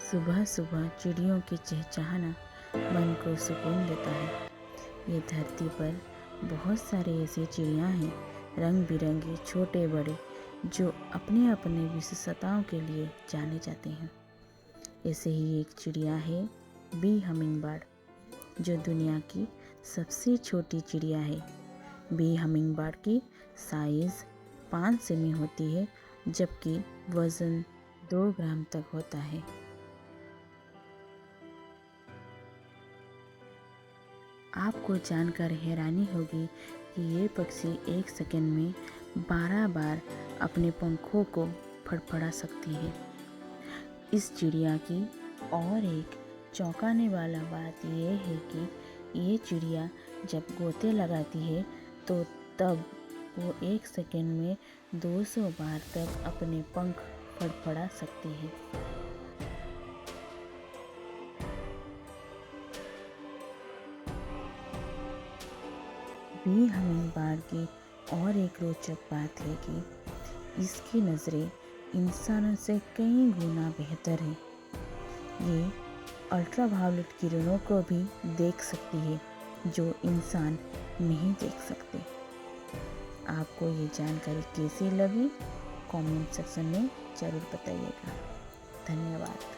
सुबह सुबह चिड़ियों की चहचहाना मन को सुकून देता है। ये धरती पर बहुत सारे ऐसी चिड़ियाँ हैं, रंग बिरंगी, छोटे बड़े, जो अपने अपने विशेषताओं के लिए जाने जाते हैं। ऐसे ही एक चिड़िया है बी हमिंग बर्ड, जो दुनिया की सबसे छोटी चिड़िया है। बी हमिंग बर्ड की साइज़ 5 सेमी होती है, जबकि वज़न 2 ग्राम तक होता है। आपको जानकर हैरानी होगी कि ये पक्षी एक सेकंड में 12 बार अपने पंखों को फड़फड़ा सकती है। इस चिड़िया की और एक चौंकाने वाला बात यह है कि ये चिड़िया जब गोते लगाती है तो तब वो एक सेकंड में 200 बार तक अपने पंख फड़फड़ा सकती है। बी हमिंग बर्ड की और एक रोचक बात है कि इसकी नज़रें इंसानों से कई गुना बेहतर है। ये अल्ट्रावायलेट किरणों को भी देख सकती है, जो इंसान नहीं देख सकते। आपको ये जानकारी कैसी लगी? कमेंट सेक्शन में ज़रूर बताइएगा। धन्यवाद।